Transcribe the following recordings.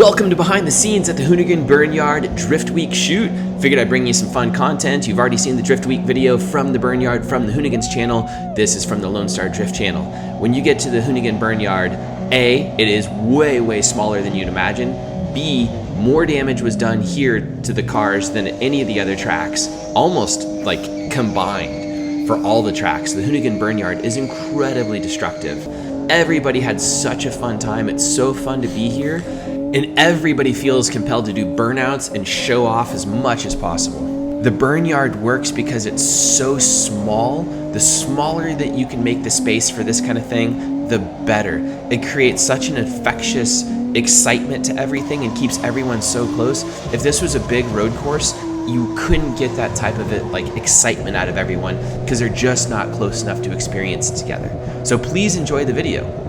Welcome to behind the scenes at the Hoonigan Burnyard Drift Week shoot. Figured I'd bring you some fun content. You've already seen the Drift Week video from the Burnyard from the Hoonigans channel. This is from the Lone Star Drift channel. When you get to the Hoonigan Burnyard, A, it is way smaller than you'd imagine. B, more damage was done here to the cars than at any of the other tracks, almost like combined for all the tracks. The Hoonigan Burnyard is incredibly destructive. Everybody had such a fun time. It's so fun to be here. And everybody feels compelled to do burnouts and show off as much as possible. The Burnyard works because it's so small. The smaller that you can make the space for this kind of thing, the better. It creates such an infectious excitement to everything and keeps everyone so close. If this was a big road course, you couldn't get that type of excitement out of everyone because they're just not close enough to experience it together. So please enjoy the video.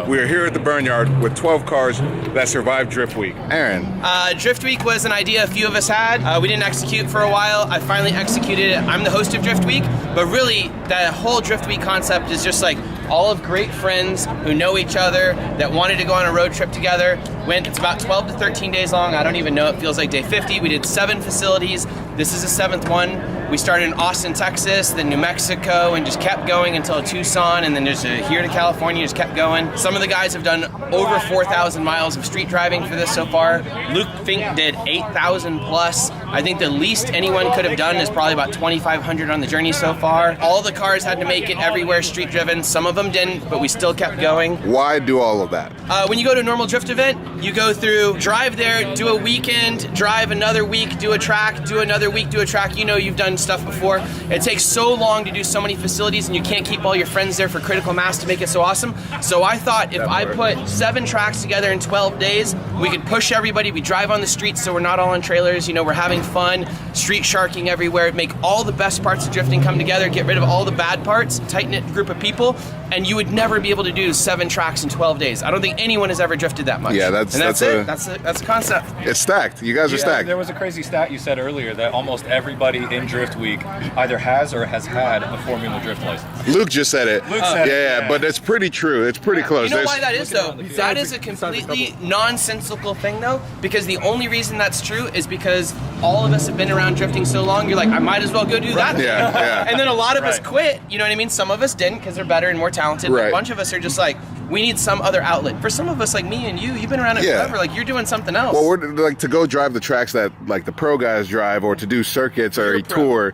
We're here at the Burnyard with 12 cars that survived Drift Week. Aaron. Drift Week was an idea a few of us had. We didn't execute for a while. I finally executed it. I'm the host of Drift Week, but really that whole Drift Week concept is just like all of great friends who know each other that wanted to go on a road trip together. It's about 12 to 13 days long. I don't even know. It feels like day 50. We did 7 facilities. This is the 7th one. We started in Austin, Texas, then New Mexico, and just kept going until Tucson, and then there's here to California, just kept going. Some of the guys have done over 4,000 miles of street driving for this so far. Luke Fink did 8,000 plus. I think the least anyone could have done is probably about 2,500 on the journey so far. All the cars had to make it everywhere street driven. Some of them didn't, but we still kept going. Why do all of that? When you go to a normal drift event, you go through, drive there, do a weekend, drive another week, do a track, do another week, do a track. You know you've done stuff before. It takes so long to do so many facilities and you can't keep all your friends there for critical mass to make it so awesome. So I thought if I put 7 tracks together in 12 days, we could push everybody. We drive on the streets so we're not all on trailers. You know, we're having fun, street sharking everywhere, make all the best parts of drifting come together, get rid of all the bad parts, tight-knit group of people, and you would never be able to do 7 tracks in 12 days. I don't think anyone has ever drifted that much. Yeah, that's it. That's the concept. It's stacked. You guys are stacked. There was a crazy stat you said earlier that almost everybody in Drift Week either has or has had a Formula Drift license. Luke just said it. Luke said it. Yeah, but it's pretty true. It's pretty close. You know why that is, though? That is a completely nonsensical thing, though, because the only reason that's true is because all of us have been around drifting so long, you're like, I might as well go do that. Yeah. And then a lot of us quit, you know what I mean? Some of us didn't because they're better and more talented. Right. A bunch of us are just like, we need some other outlet. For some of us, like me and you've been around it forever, like you're doing something else. Well, we're like to go drive the tracks that like the pro guys drive or to do circuits or a tour.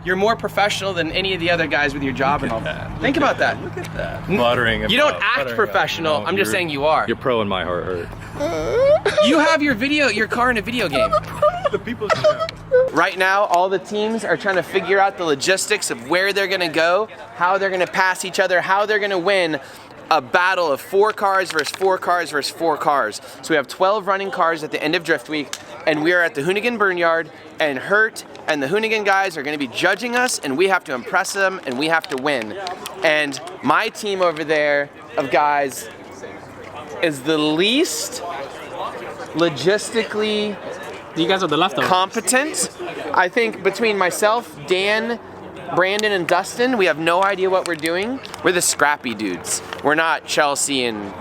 You're more professional than any of the other guys with your job and all that. Think about that. Look at that. Muttering. You don't act professional. I'm just saying you are. You're pro in my heart, Hert. You have your car in a video game. The people. Right now, all the teams are trying to figure out the logistics of where they're gonna go, how they're gonna pass each other, how they're gonna win a battle of 4 cars versus 4 cars versus 4 cars. So we have 12 running cars at the end of Drift Week, and we are at the Hoonigan Burnyard, and Hert and the Hoonigan guys are gonna be judging us, and we have to impress them, and we have to win. And my team over there of guys is the least logistically you guys are the leftovers. Competent. I think between myself, Dan, Brandon, and Dustin, we have no idea what we're doing. We're the scrappy dudes. We're not Chelsea and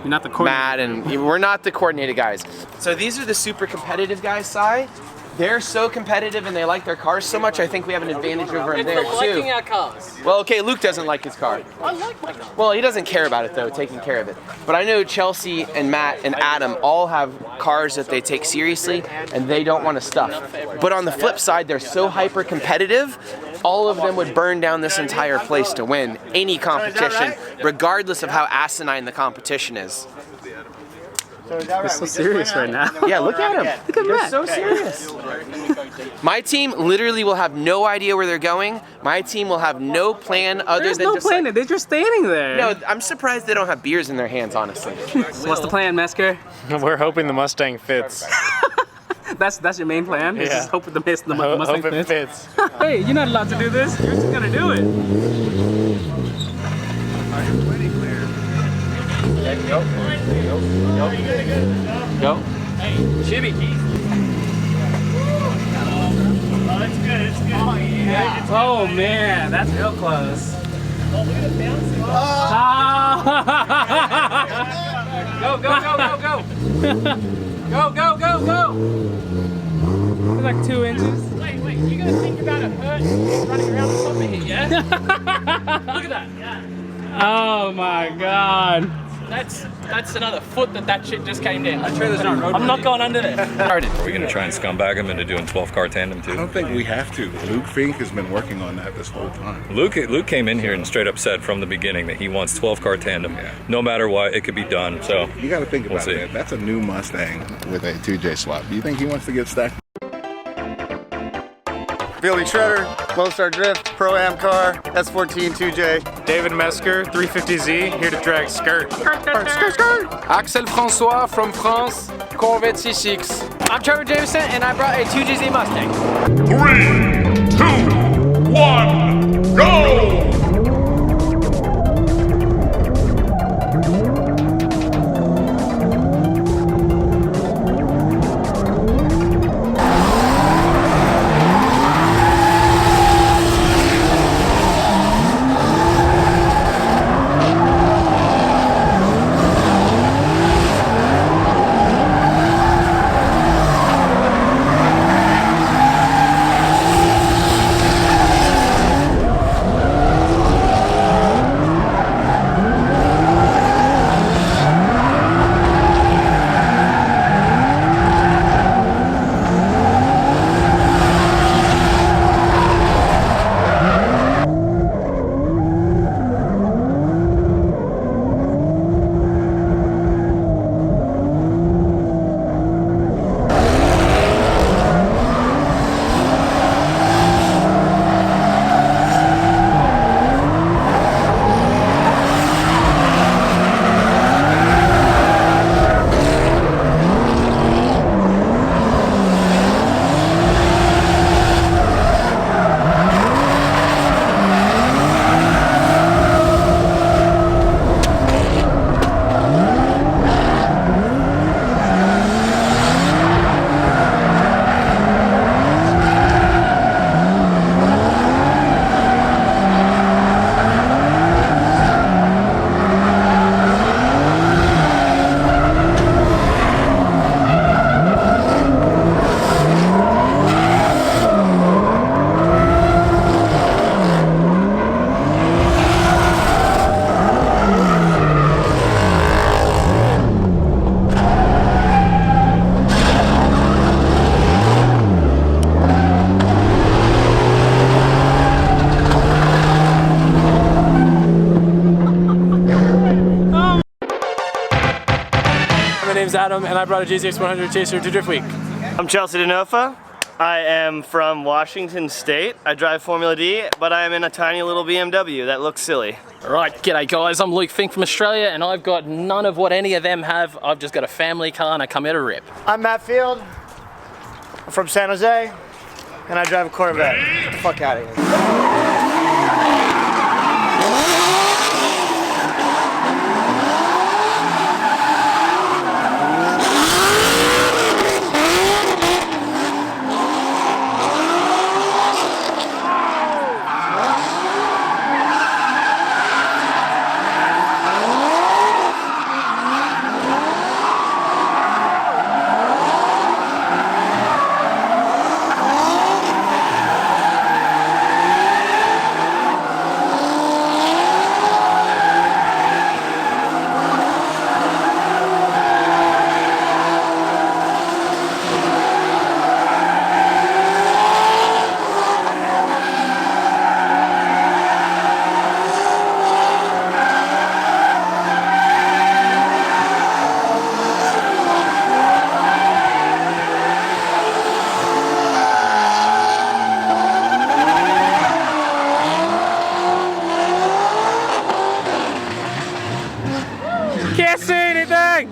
You're not the Matt, and we're not the coordinated guys. So these are the super competitive guys, Cy. They're so competitive and they like their cars so much, I think we have an advantage over them there too. Liking our cars. Well, okay, Luke doesn't like his car. I like my car. Well, he doesn't care about it though, taking care of it. But I know Chelsea and Matt and Adam all have cars that they take seriously and they don't want to stuff. But on the flip side, they're so hyper competitive, all of them would burn down this entire place to win any competition, regardless of how asinine the competition is. They're so serious right now. Yeah, look at them. Look at They're Matt. so serious. My team literally will have no idea where they're going. My team will have no plan other There's than no just plan. They're just standing there. No, I'm surprised they don't have beers in their hands, honestly. So what's the plan, Mesker? We're hoping the Mustang fits. That's your main plan? Yeah. Just hope the Mustang Hope it fits? fits. Hey, you're not allowed to do this. You're just gonna do it. Go. Chibby Keith. Oh, it's good, it's good. Oh, yeah. Oh man, that's real close. Oh, look at it bouncing. Go, go, go, go, go. Go, go, go, go! Like 2 inches. Wait, you gotta think about a Hert running around the top of here, yeah? Look at that. Yeah. Oh my god. That's another foot that shit just came in. That trailer's not road. I'm not going under there. Are we going to try and scumbag him into doing 12-car tandem too? I don't think we have to. Luke Fink has been working on that this whole time. Luke came in here and straight up said from the beginning that he wants 12-car tandem. Yeah. No matter what, it could be done. So You got to think about it. That's a new Mustang with a 2J swap. Do you think he wants to get stacked? Billy Shredder, Lone Star Drift, Pro-Am car, S14 2J. David Mesker, 350Z, here to drag skirt. Axel Francois from France, Corvette C6. I'm Trevor Jameson and I brought a 2GZ Mustang. 3, 2, 1, go! Adam, and I brought a GZX 100 Chaser to Drift Week. I'm Chelsea Denofa. I am from Washington State. I drive Formula D, but I am in a tiny little BMW that looks silly. Right, g'day guys, I'm Luke Fink from Australia, and I've got none of what any of them have. I've just got a family car and I come here to rip. I'm Matt Field. I'm from San Jose, and I drive a Corvette. Get the fuck out of here. Can't see anything!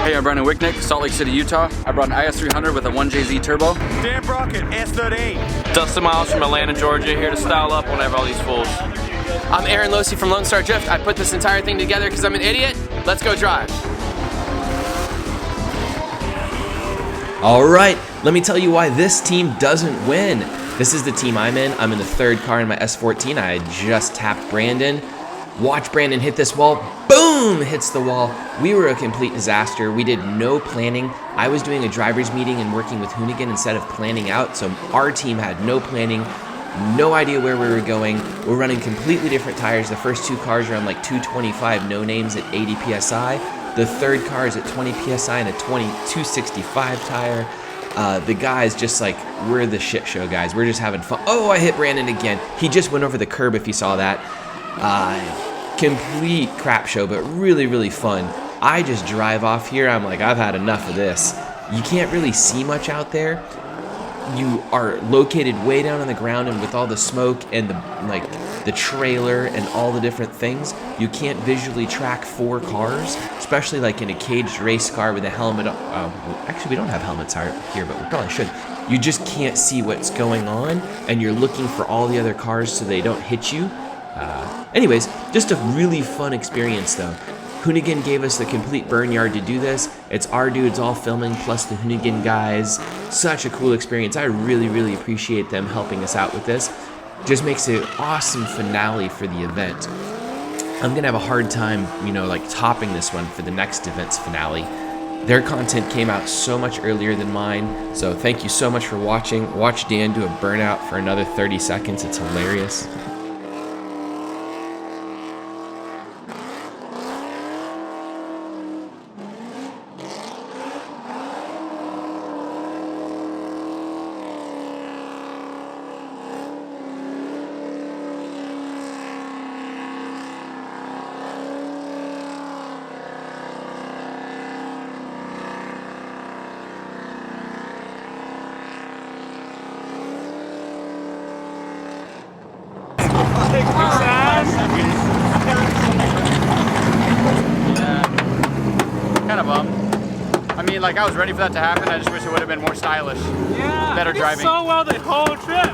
Hey, I'm Brandon Wicknick, Salt Lake City, Utah. I brought an IS300 with a 1JZ turbo. Dan Brockett, S38. Dustin Miles from Atlanta, Georgia, here to style up when I have all these fools. I'm Aaron Losey from Lone Star Drift. I put this entire thing together because I'm an idiot. Let's go drive. All right, let me tell you why this team doesn't win. This is the team I'm in. I'm in the third car in my S14. I just tapped Brandon. Watch Brandon hit this wall. Boom! Hits the wall. We were a complete disaster. We did no planning. I was doing a driver's meeting and working with Hoonigan instead of planning out, so our team had no planning, no idea where we were going. We're running completely different tires. The first two cars are on like 225 no names at 80 PSI. The third car is at 20 PSI and a 265 tire. The guys just like, we're the shit show guys. We're just having fun. Oh, I hit Brandon again. He just went over the curb if you saw that. Complete crap show, but really, really fun. I just drive off here. I'm like, I've had enough of this. You can't really see much out there. You are located way down on the ground, and with all the smoke and the trailer and all the different things, you can't visually track four cars, especially like in a caged race car with a helmet. Actually, we don't have helmets here, but we probably should. You just can't see what's going on, and you're looking for all the other cars so they don't hit you. Anyways, just a really fun experience though. Hoonigan gave us the complete Burnyard to do this. It's our dudes all filming plus the Hoonigan guys. Such a cool experience. I really, really appreciate them helping us out with this. Just makes it an awesome finale for the event. I'm gonna have a hard time, like topping this one for the next event's finale. Their content came out so much earlier than mine, so thank you so much for watching. Watch Dan do a burnout for another 30 seconds. It's hilarious. Kind of bummed. I mean, like, I was ready for that to happen. I just wish it would have been more stylish. Yeah, better driving. So well the whole trip.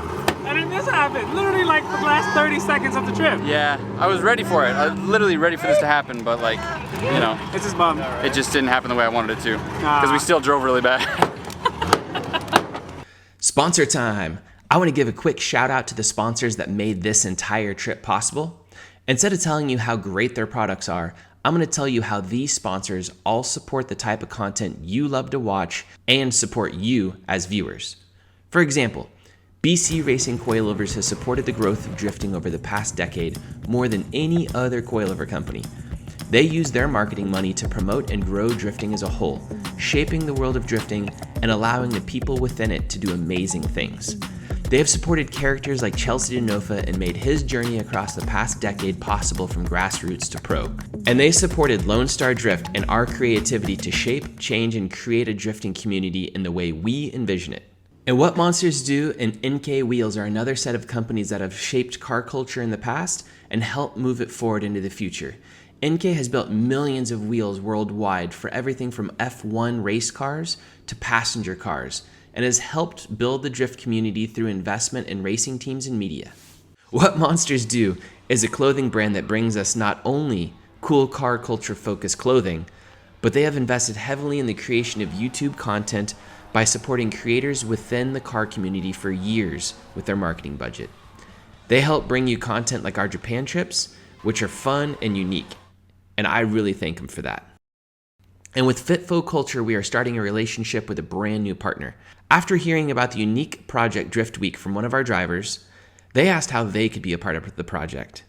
And then this happened. Literally like the last 30 seconds of the trip. Yeah, I was ready for it. I was literally ready for this to happen, but like, It's just bummed. It just didn't happen the way I wanted it to. Because we still drove really bad. Sponsor time. I want to give a quick shout out to the sponsors that made this entire trip possible. Instead of telling you how great their products are, I'm going to tell you how these sponsors all support the type of content you love to watch and support you as viewers. For example, BC Racing Coilovers has supported the growth of drifting over the past decade more than any other coilover company. They use their marketing money to promote and grow drifting as a whole, shaping the world of drifting and allowing the people within it to do amazing things. They have supported characters like Chelsea Denofa and made his journey across the past decade possible from grassroots to pro. And they supported Lone Star Drift and our creativity to shape, change, and create a drifting community in the way we envision it. And What Monsters Do and NK Wheels are another set of companies that have shaped car culture in the past and helped move it forward into the future. NK has built millions of wheels worldwide for everything from F1 race cars to passenger cars, and has helped build the drift community through investment in racing teams and media. What Monsters Do is a clothing brand that brings us not only cool car culture focused clothing, but they have invested heavily in the creation of YouTube content by supporting creators within the car community for years with their marketing budget. They help bring you content like our Japan trips, which are fun and unique, and I really thank them for that. And with Fitfo Culture, we are starting a relationship with a brand new partner. After hearing about the unique project Drift Week from one of our drivers, they asked how they could be a part of the project.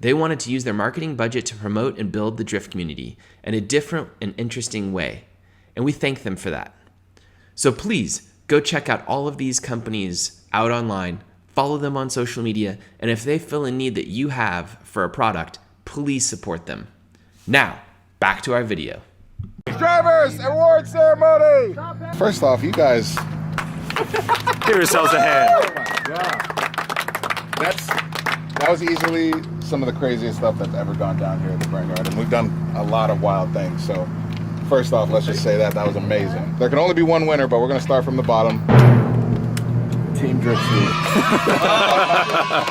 They wanted to use their marketing budget to promote and build the drift community in a different and interesting way, and we thank them for that. So please go check out all of these companies out online, follow them on social media, and if they fill a need that you have for a product, please support them. Now, back to our video. Drivers award ceremony. First off, you guys give yourselves a hand. Oh my God. That was easily some of the craziest stuff that's ever gone down here at the Burnyard, and we've done a lot of wild things. So first off, let's just say that was amazing. There can only be one winner, but we're gonna start from the bottom. Team Drift Week.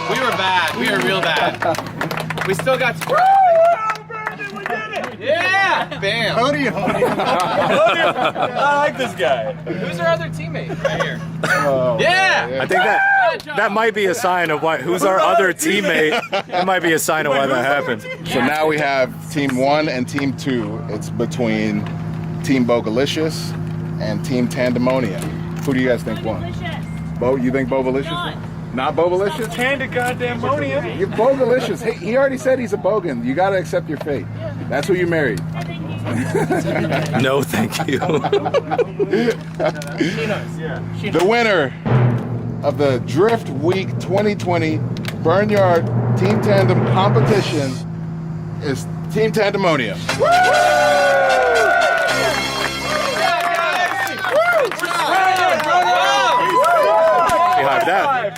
We were bad. We were real bad. We still got. We did it! Yeah! Bam. Cody. I like this guy. Who's our other teammate? Right here. Oh, Yeah. I think that might be a sign of who's our other teammate. That might be a sign of why that happened. So now we have Team 1 and Team 2. It's between Team Bogalicious and Team Tandemonia. Who do you guys think won? Bo, you think Bogalicious? Not Bogalicious? Tanda goddamn Monium. You're Bogalicious. He already said he's a bogan. You gotta accept your fate. That's who you married. No, thank you. The winner of the Drift Week 2020 Burnyard Team Tandem competition is Team Tandemonia.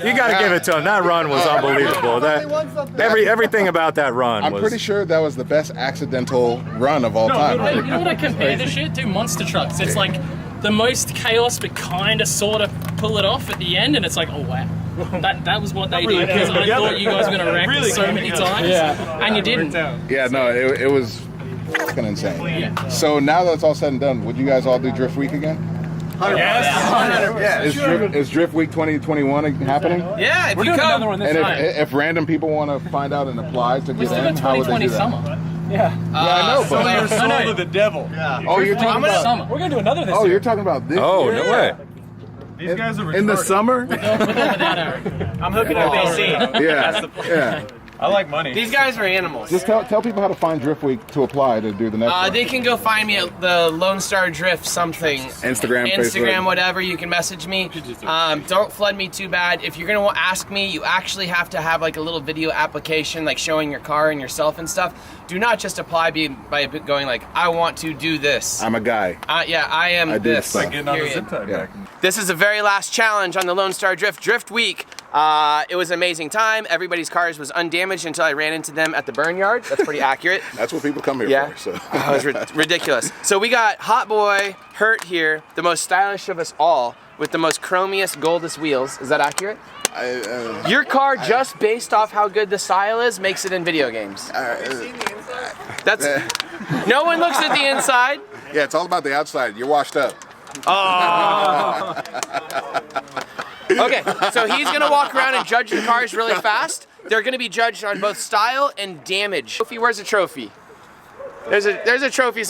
You got to give it to him. That run was unbelievable. Everything about that run I'm pretty sure that was the best accidental run of all time. You know what I compare this shit to? Monster trucks. It's like the most chaos, but kind of sort of pull it off at the end, and it's like, oh wow. That was what they did, because I thought you guys were going to wreck so many times, and you didn't. Yeah, no, it was fucking insane. Yeah. So now that it's all said and done, would you guys all do Drift Week again? Yes. Is Drift Week 2021 happening? Yeah, if you come. And if random people want to find out and apply to get in, how would they do that? Summer. Yeah, I know, but You're sold to the devil. Yeah. Oh, you're talking about summer. We're gonna do another this year. Oh, you're talking about this? Oh, year? no way. These guys are in the summer? I'm hooking up AC. Yeah. I like money. These guys are animals. Just tell people how to find Drift Week to apply to do the next one. They can go find me at the Lone Star Drift something. Instagram, Facebook. Whatever. You can message me. Don't flood me too bad. If you're gonna ask me, you actually have to have like a little video application, like showing your car and yourself and stuff. Do not just apply by going like, I want to do this. I'm a guy. Yeah, I am this. Like getting on the zip tie back. This is the very last challenge on the Lone Star Drift Week. It was an amazing time. Everybody's cars was undamaged until I ran into them at the Burnyard. That's pretty accurate. That's what people come here for. So. It was ridiculous. So we got Hot Boy Hert here, the most stylish of us all, with the most chromiest, goldest wheels. Is that accurate? Your car, just based off how good the style is, makes it in video games. That's no one looks at the inside. Yeah, it's all about the outside. You're washed up. Oh. Okay, so he's gonna walk around and judge the cars really fast. They're gonna be judged on both style and damage. Where's a trophy? There's a trophy. There's a trophy.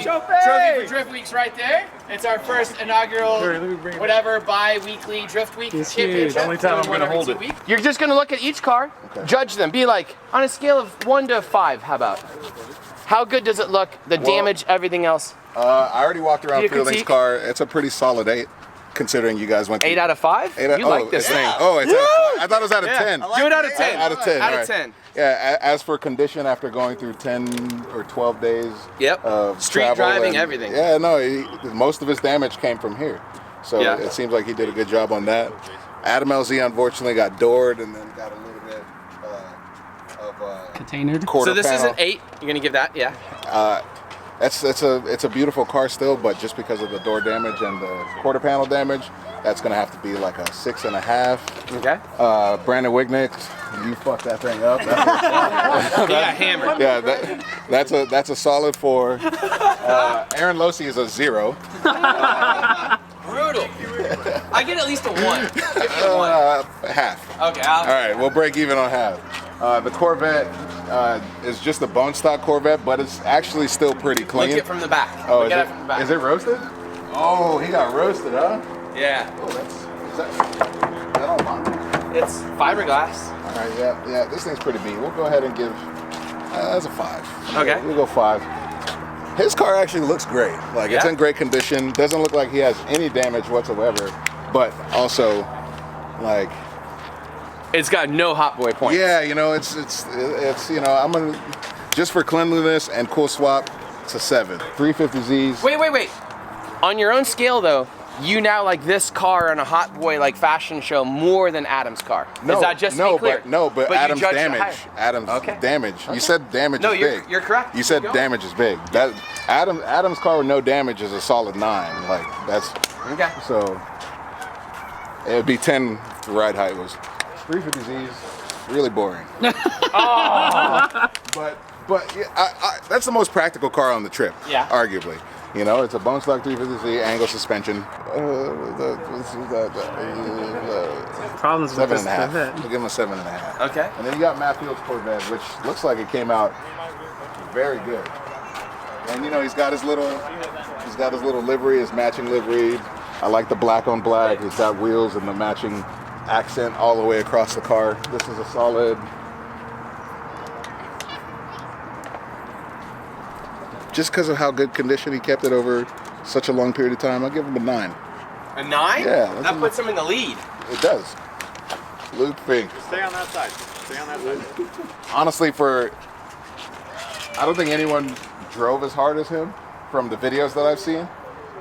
Trophy for Drift Week's right there. It's our first inaugural, whatever, bi-weekly Drift Week championship. Only time I'm gonna hold it. You're just gonna look at each car, judge them. Be like, on a scale of 1 to 5, how about? How good does it look? The damage, everything else. I already walked around Fielding's car. It's a pretty solid 8, considering you guys went. 8 out of 5? You like this thing? Oh, it's I thought it was out of 10. Do it out of 10. Out of 10. Out of 10. Yeah. As for condition, after going through 10 or 12 days of street travel driving, and, everything. Yeah, no. Most of his damage came from here, so it seems like he did a good job on that. Adam LZ unfortunately got doored and then got a little bit of containered. So this is an 8. You're gonna give that, yeah? It's a beautiful car still, but just because of the door damage and the quarter panel damage, that's gonna have to be like a 6.5. Okay. Brandon Wicknick, you fucked that thing up. He got hammered. Yeah, that's a solid 4. Aaron Losey is a 0. Brutal. I get at least a 1. Give me a 1. Half. Okay. All right, we'll break even on half. The Corvette is just a bone stock Corvette, but it's actually still pretty clean. Look it from the back. Oh, Look at it from the back. Is it roasted? Oh, he got roasted, huh? Yeah. Oh, is that all mine? It's fiberglass. All right, yeah. This thing's pretty mean. We'll go ahead and give. That's a 5. Okay. We'll go 5. His car actually looks great. Like it's in great condition. Doesn't look like he has any damage whatsoever. But also, like. It's got no Hot Boy points. Yeah, it's I'm gonna just for cleanliness and cool swap. It's a 7. 350Zs. Wait. On your own scale though, you now like this car on a Hot Boy like fashion show more than Adam's car. No, is that just to be clear? But Adam's damage. Adam's damage. Okay. You said damage is big. No, you're correct. You said damage is big. That Adam's car with no damage is a solid 9. Like that's okay. So it would be 10. The ride height was 350Zs. Really boring. Oh. But But yeah, that's the most practical car on the trip, arguably. You know, it's a bone stock 350Z angle suspension. Problems with this 7.5. We'll give him a 7.5. Okay. And then you got Matt Field's Corvette, which looks like it came out very good. And you know, he's got his little livery, his matching livery. I like the black on black. He's got wheels and the matching accent all the way across the car. This is a solid. Just because of how good condition he kept it over such a long period of time, I'll give him a 9. A 9? Yeah. That puts him in the lead. It does. Luke Fink. Stay on that side. Stay on that side. Honestly, I don't think anyone drove as hard as him from the videos that I've seen.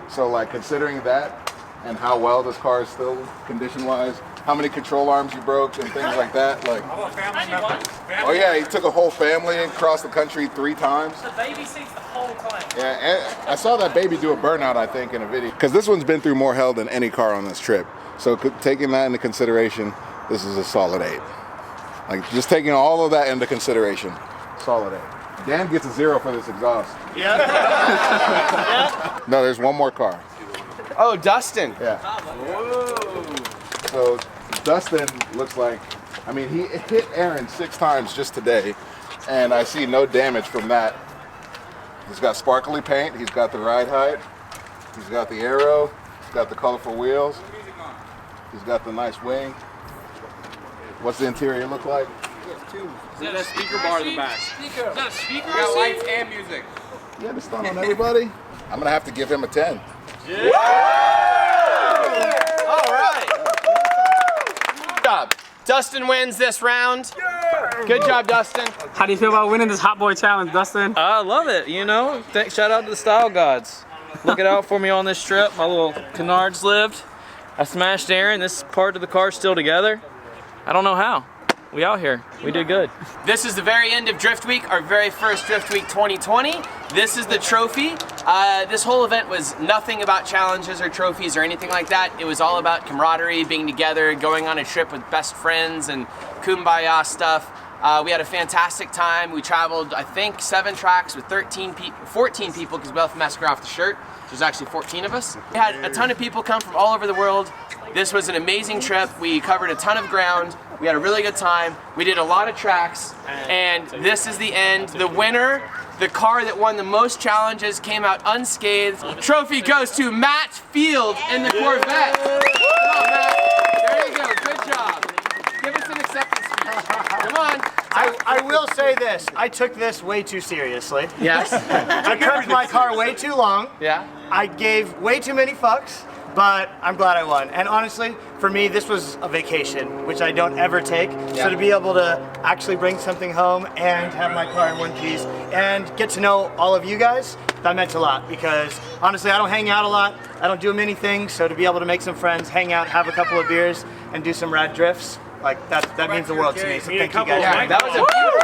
So like considering that and how well this car is still condition-wise, how many control arms you broke and things like that. Like, oh yeah, he took a whole family across the country 3 times. The baby seats the whole time. Yeah, and I saw that baby do a burnout, I think, in a video. Because this one's been through more hell than any car on this trip. So taking that into consideration, this is a solid 8. Like just taking all of that into consideration, solid 8. Dan gets a 0 for this exhaust. Yeah. No, there's one more car. Oh, Dustin. Yeah. So Dustin looks like, I mean, he hit Aaron 6 times just today, and I see no damage from that. He's got sparkly paint, he's got the ride height, he's got the arrow, he's got the colorful wheels, he's got the nice wing. What's the interior look like? Is that a speaker bar in the back? Is that a speaker? We got lights and music. You had to stun on everybody? I'm gonna have to give him a 10. Yeah. All right. Good job. Dustin wins this round. Good job, Dustin. How do you feel about winning this Hot Boy Challenge, Dustin? I love it, you know. Shout out to the Style Gods. Looking out for me on this trip. My little canards lived. I smashed Aaron. This part of the car's still together. I don't know how. We out here. We did good. This is the very end of Drift Week, our very first Drift Week 2020. This is the trophy. This whole event was nothing about challenges or trophies or anything like that. It was all about camaraderie, being together, going on a trip with best friends and kumbaya stuff. We had a fantastic time. We traveled, I think, 7 tracks with 14 people because we left Mesker off the shirt. There's actually 14 of us. We had a ton of people come from all over the world. This was an amazing trip. We covered a ton of ground. We had a really good time. We did a lot of tracks, and this is the end. The winner, the car that won the most challenges, came out unscathed. Trophy goes to Matt Field in the Corvette. Come on, Matt. There you go. Good job. Give us an acceptance speech. Come on. I will say this. I took this way too seriously. Yes. I cooked my car way too long. Yeah. I gave way too many fucks. But I'm glad I won. And honestly, for me, this was a vacation, which I don't ever take. Yeah. So to be able to actually bring something home and have my car in one piece and get to know all of you guys, that meant a lot. Because honestly, I don't hang out a lot. I don't do many things. So to be able to make some friends, hang out, have a couple of beers, and do some rad drifts, like that means the world to me. So thank you guys. Yeah, that was a beautiful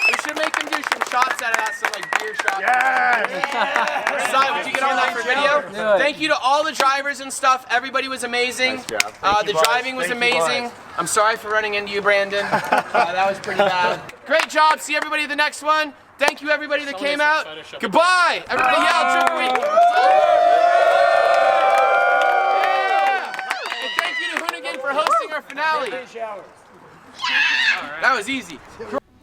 We should make them do some shots out of that, some like beer shots. Yeah. Simon, would you get on that for video? Thank you to all the drivers and stuff. Everybody was amazing. Nice job. The driving was amazing. I'm sorry for running into you, Brandon. That was pretty bad. Great job. See everybody at the next one. Thank you, everybody that came out. Goodbye. Everybody yell, Drift Week. Yeah. And thank you to Hoonigan for hosting our finale. That was easy.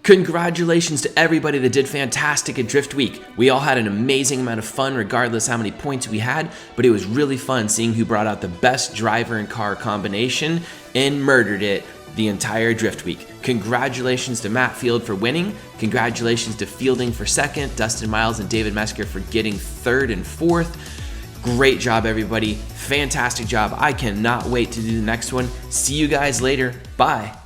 Congratulations to everybody that did fantastic at Drift Week. We all had an amazing amount of fun regardless how many points we had, but it was really fun seeing who brought out the best driver and car combination and murdered it the entire Drift Week. Congratulations to Matt Field for winning. Congratulations to Fielding for second, Dustin Miles and David Mesker for getting third and fourth. Great job, everybody. Fantastic job. I cannot wait to do the next one. See you guys later. Bye.